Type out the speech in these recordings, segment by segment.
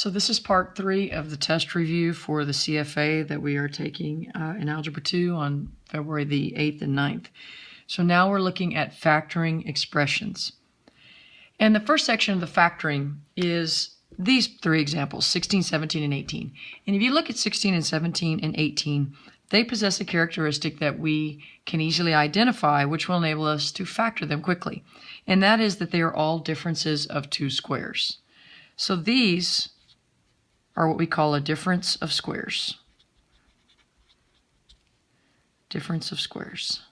So this is part 3 of the test review for the CFA that we are taking in Algebra 2 on February the 8th and 9th. So now we're looking at factoring expressions. And the first section of the factoring is these 3 examples, 16, 17, and 18. And if you look at 16 and 17 and 18, they possess a characteristic that we can easily identify, which will enable us to factor them quickly. And that is that they are all differences of 2 squares. So these are what we call a difference of squares. Difference of squares.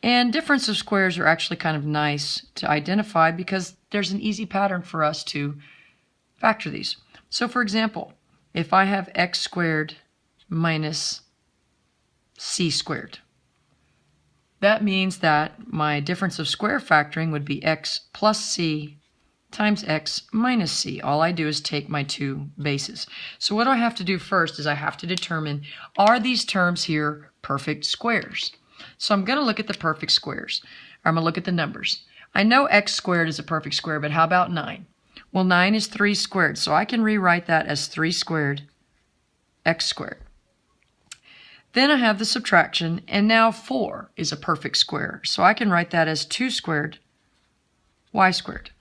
And difference of squares are actually kind of nice to identify because there's an easy pattern for us to factor these. So for example, if I have x squared minus c squared, that means that my difference of square factoring would be x plus c times x minus c. All I do is take my 2 bases. So what do I have to do first is I have to determine, are these terms here perfect squares? So I'm going to look at the perfect squares. I'm going to look at the numbers. I know x squared is a perfect square, but how about 9? Well, 9 is 3 squared, so I can rewrite that as 3 squared x squared. Then I have the subtraction, and now 4 is a perfect square, so I can write that as 2 squared y squared.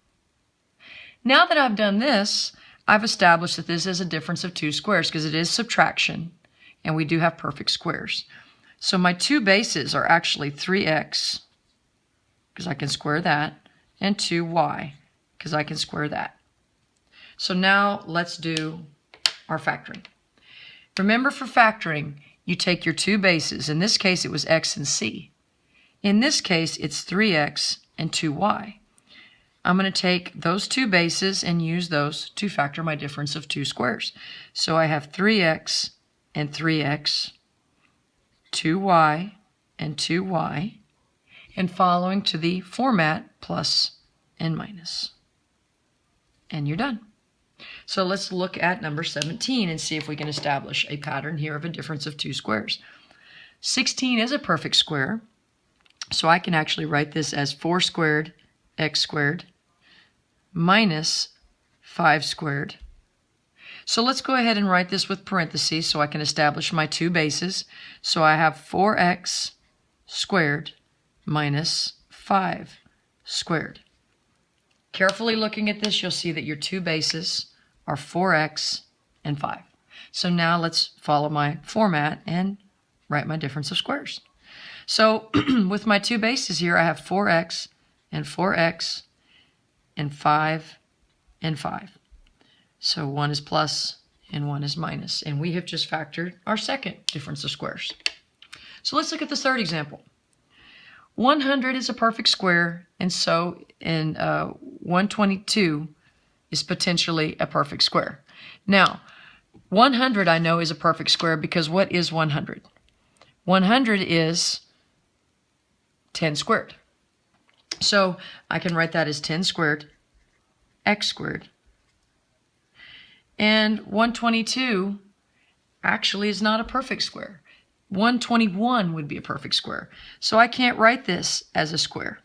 Now that I've done this, I've established that this is a difference of 2 squares because it is subtraction, and we do have perfect squares. So my 2 bases are actually 3x, because I can square that, and 2y, because I can square that. So now let's do our factoring. Remember, for factoring, you take your 2 bases. In this case, it was x and c. In this case, it's 3x and 2y. I'm going to take those 2 bases and use those to factor my difference of 2 squares. So I have 3x and 3x, 2y and 2y, and following to the format plus and minus. And you're done. So let's look at number 17 and see if we can establish a pattern here of a difference of 2 squares. 16 is a perfect square, so I can actually write this as 4 squared x squared minus 5 squared. So let's go ahead and write this with parentheses so I can establish my 2 bases. So I have 4x squared minus 5 squared. Carefully looking at this, you'll see that your 2 bases are 4x and 5. So now let's follow my format and write my difference of squares. So with my 2 bases here, I have 4x and 4x and 5 and 5. So 1 is plus and 1 is minus. And we have just factored our second difference of squares. So let's look at the third example. 100 is a perfect square, and so 122 is potentially a perfect square. Now, 100 I know is a perfect square because what is 100? 100 is 10 squared. So I can write that as 10 squared x squared. And 122 actually is not a perfect square. 121 would be a perfect square. So I can't write this as a square.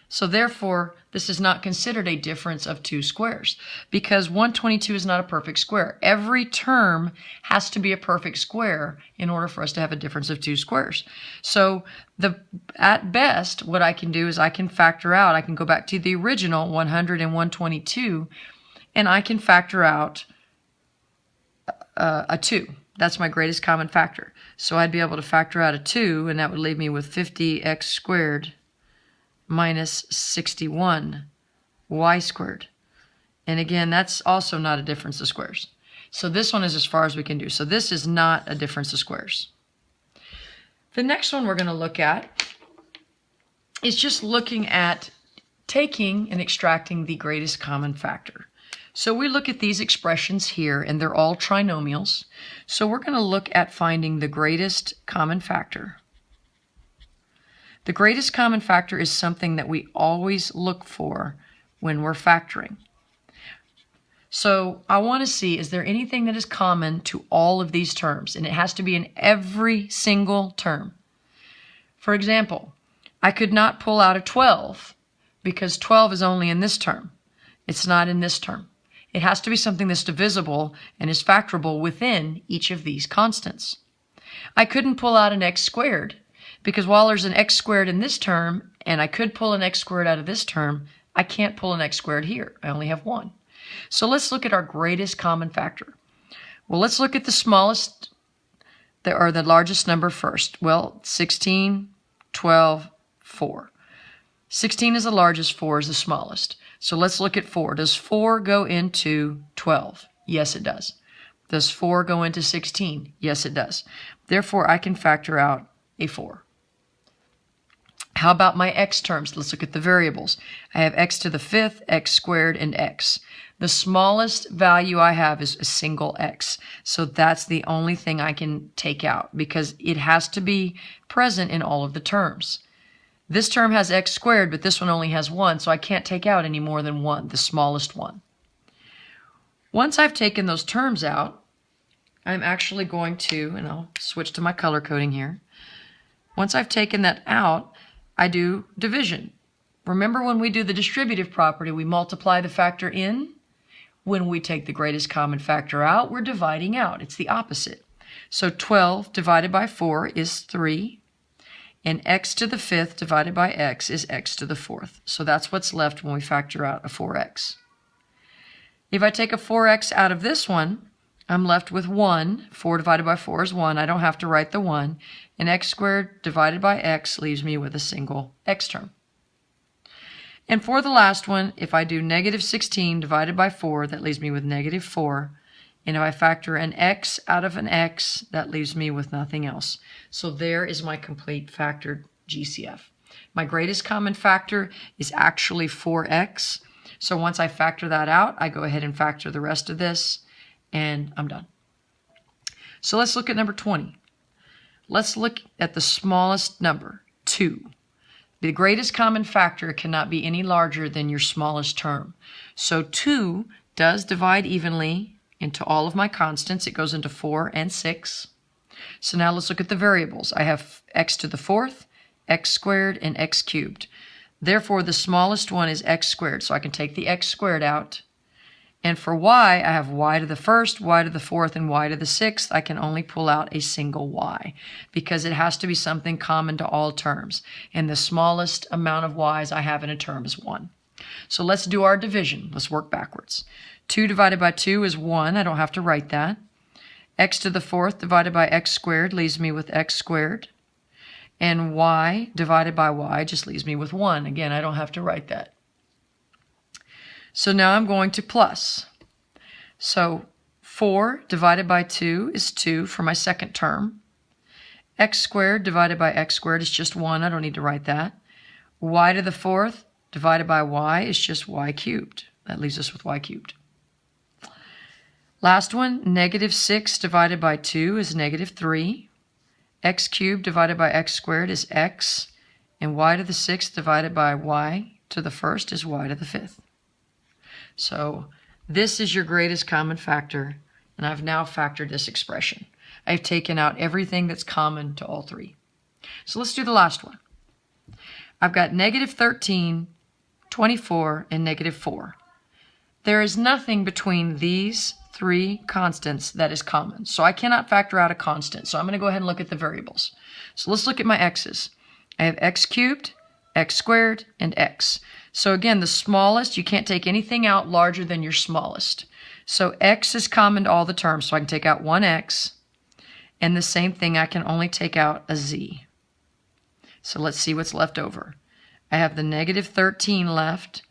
So therefore, this is not considered a difference of 2 squares because 122 is not a perfect square. Every term has to be a perfect square in order for us to have a difference of 2 squares. So at best, what I can do is I can factor out, I can go back to the original 100 and 122, and I can factor out a 2. That's my greatest common factor. So I'd be able to factor out a 2, and that would leave me with 50x squared minus 61 y squared. And again, that's also not a difference of squares. So this one is as far as we can do. So this is not a difference of squares. The next one we're going to look at is just looking at taking and extracting the greatest common factor. So we look at these expressions here, and they're all trinomials. So we're going to look at finding the greatest common factor. The greatest common factor is something that we always look for when we're factoring. So I want to see, is there anything that is common to all of these terms? And it has to be in every single term. For example, I could not pull out a 12 because 12 is only in this term. It's not in this term. It has to be something that's divisible and is factorable within each of these constants. I couldn't pull out an x squared because while there's an x squared in this term, and I could pull an x squared out of this term, I can't pull an x squared here. I only have one. So let's look at our greatest common factor. Well, let's look at the smallest or the largest number first. Well, 16, 12, 4. 16 is the largest, 4 is the smallest. So let's look at 4. Does 4 go into 12? Yes, it does. Does 4 go into 16? Yes, it does. Therefore, I can factor out a 4. How about my x terms? Let's look at the variables. I have x to the 5th, x squared, and x. The smallest value I have is a single x. So that's the only thing I can take out because it has to be present in all of the terms. This term has x squared, but this one only has 1, so I can't take out any more than 1, the smallest one. Once I've taken those terms out, I'm actually going to, and I'll switch to my color coding here. Once I've taken that out, I do division. Remember when we do the distributive property, we multiply the factor in. When we take the greatest common factor out, we're dividing out. It's the opposite. So 12 divided by 4 is 3. And x to the 5th divided by x is x to the 4th. So that's what's left when we factor out a 4x. If I take a 4x out of this one, I'm left with 1. 4 divided by 4 is 1. I don't have to write the 1. And x squared divided by x leaves me with a single x term. And for the last one, if I do negative 16 divided by 4, that leaves me with negative 4. And if I factor an x out of an x, that leaves me with nothing else. So there is my complete factored GCF. My greatest common factor is actually 4x. So once I factor that out, I go ahead and factor the rest of this, and I'm done. So let's look at number 20. Let's look at the smallest number, 2. The greatest common factor cannot be any larger than your smallest term. So 2 does divide evenly into all of my constants. It goes into 4 and 6. So now let's look at the variables. I have x to the 4th, x squared, and x cubed. Therefore, the smallest one is x squared, so I can take the x squared out. And for y, I have y to the 1st, y to the 4th, and y to the 6th. I can only pull out a single y because it has to be something common to all terms. And the smallest amount of y's I have in a term is 1. So let's do our division. Let's work backwards. 2 divided by 2 is 1. I don't have to write that. X to the 4th divided by x squared leaves me with x squared. And y divided by y just leaves me with 1. Again, I don't have to write that. So now I'm going to plus. So 4 divided by 2 is 2 for my second term. X squared divided by x squared is just 1. I don't need to write that. Y to the 4th divided by y is just y cubed. That leaves us with y cubed. Last one, negative 6 divided by 2 is negative 3. X cubed divided by x squared is x. And y to the 6th divided by y to the 1st is y to the 5th. So this is your greatest common factor, and I've now factored this expression. I've taken out everything that's common to all three. So let's do the last one. I've got negative 13, 24, and negative 4. There is nothing between these three constants that is common. So I cannot factor out a constant. So I'm going to go ahead and look at the variables. So let's look at my x's. I have x cubed, x squared, and x. So again, the smallest, you can't take anything out larger than your smallest. So x is common to all the terms, so I can take out one x. And the same thing, I can only take out a z. So let's see what's left over. I have the negative 13 left,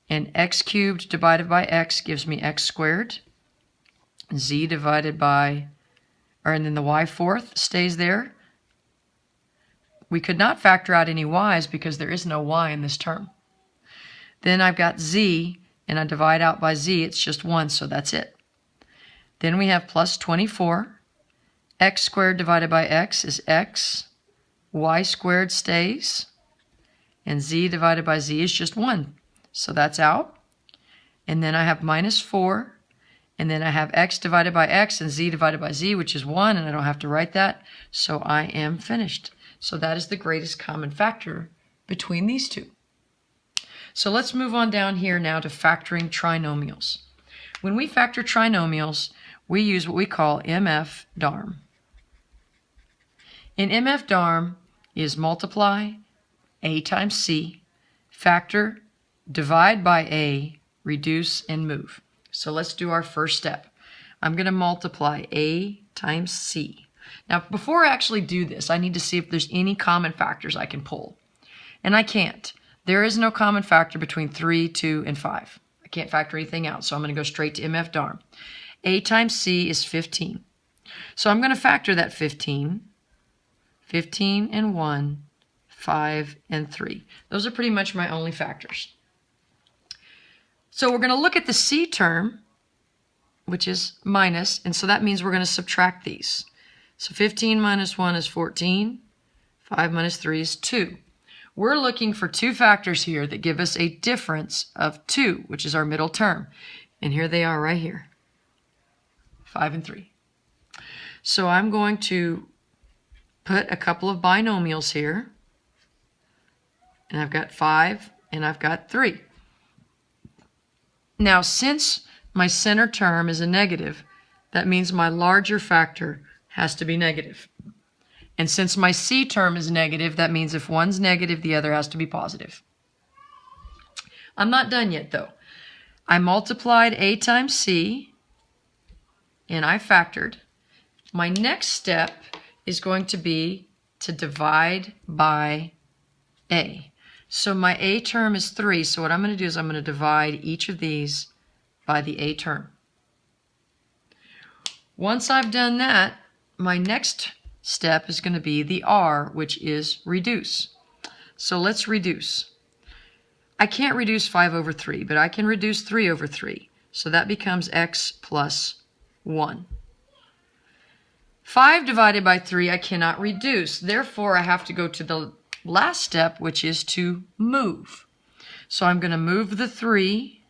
and x cubed divided by x gives me x squared. Z divided by, and then the y fourth stays there. We could not factor out any y's because there is no y in this term. Then I've got z, and I divide out by z, it's just 1, so that's it. Then we have plus 24. X squared divided by x is x. Y squared stays. And z divided by z is just 1. So that's out. And then I have minus 4. And then I have x divided by x and z divided by z, which is 1, and I don't have to write that. So I am finished. So that is the greatest common factor between these two. So let's move on down here now to factoring trinomials. When we factor trinomials, we use what we call MF-DARM. In MF-DARM is multiply A times C, factor, divide by A, reduce, and move. So let's do our first step. I'm going to multiply A times C. Now, before I actually do this, I need to see if there's any common factors I can pull. And I can't. There is no common factor between 3, 2, and 5. I can't factor anything out, so I'm going to go straight to MF-DARM. A times C is 15. So I'm going to factor that 15. 15 and 1, 5 and 3. Those are pretty much my only factors. So we're going to look at the C term, which is minus, and so that means we're going to subtract these. So 15 minus 1 is 14. 5 minus 3 is 2. We're looking for two factors here that give us a difference of 2, which is our middle term. And here they are right here, 5 and 3. So I'm going to put a couple of binomials here. And I've got 5 and I've got 3. Now, since my center term is a negative, that means my larger factor has to be negative. And since my C term is negative, that means if one's negative, the other has to be positive. I'm not done yet, though. I multiplied A times C, and I factored. My next step is going to be to divide by A. So my A term is 3, so what I'm going to do is I'm going to divide each of these by the A term. Once I've done that, my next step is going to be the R, which is reduce. So let's reduce. I can't reduce 5 over 3, but I can reduce 3 over 3. So that becomes x plus 1. 5 divided by 3 I cannot reduce. Therefore, I have to go to the last step, which is to move. So I'm going to move the 3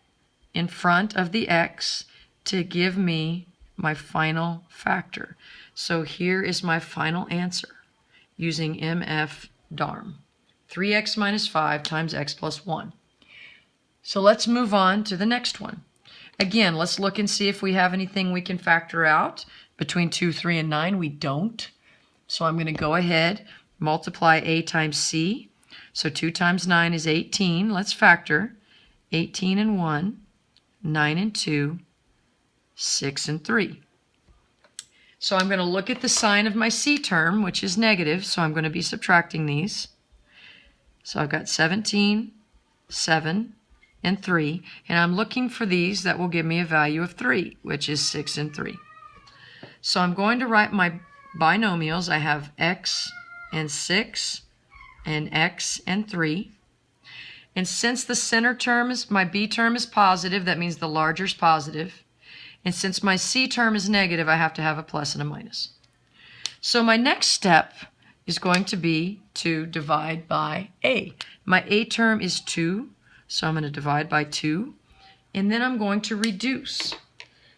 in front of the x to give me my final factor. So here is my final answer using MF-DARM. 3x minus 5 times x plus 1. So let's move on to the next one. Again, let's look and see if we have anything we can factor out. Between 2, 3, and 9, we don't. So I'm going to go ahead, multiply A times C. So 2 times 9 is 18. Let's factor 18 and 1, 9 and 2, 6 and 3. So I'm going to look at the sign of my C term, which is negative, so I'm going to be subtracting these. So I've got 17, 7, and 3, and I'm looking for these that will give me a value of 3, which is 6 and 3. So I'm going to write my binomials. I have x and 6 and x and 3. And since the center term is, my B term is positive, that means the larger is positive. And since my C term is negative, I have to have a plus and a minus. So my next step is going to be to divide by A. My A term is 2, so I'm going to divide by 2. And then I'm going to reduce.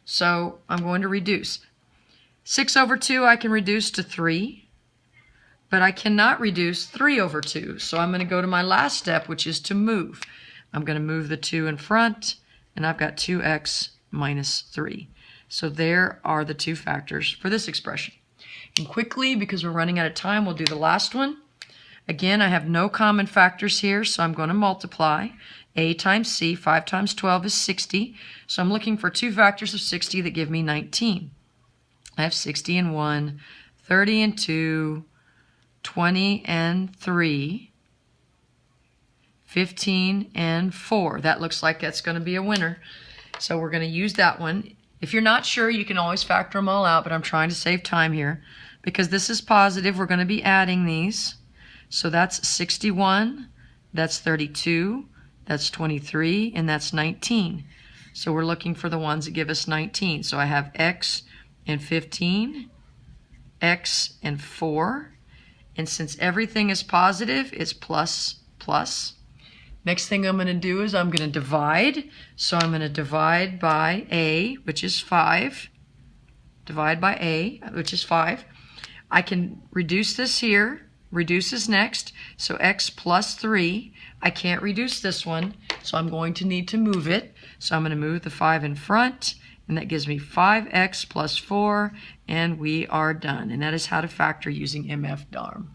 So I'm going to reduce. 6 over 2 I can reduce to 3, but I cannot reduce 3 over 2. So I'm going to go to my last step, which is to move. I'm going to move the 2 in front, and I've got 2x minus 3. So there are the two factors for this expression. And quickly, because we're running out of time, we'll do the last one. Again, I have no common factors here, so I'm going to multiply. A times C, 5 times 12 is 60. So I'm looking for two factors of 60 that give me 19. I have 60 and 1, 30 and 2, 20 and 3, 15 and 4. That looks like that's going to be a winner. So we're going to use that one. If you're not sure, you can always factor them all out, but I'm trying to save time here. Because this is positive, we're going to be adding these. So that's 61, that's 32, that's 23, and that's 19. So we're looking for the ones that give us 19. So I have x and 15, x and 4. And since everything is positive, it's plus, plus. Next thing I'm going to do is I'm going to divide. So I'm going to divide by A, which is 5. Divide by A, which is 5. I can reduce this here. Reduce is next. So x plus 3. I can't reduce this one, so I'm going to need to move it. So I'm going to move the 5 in front, and that gives me 5x plus 4, and we are done. And that is how to factor using MF-DARM.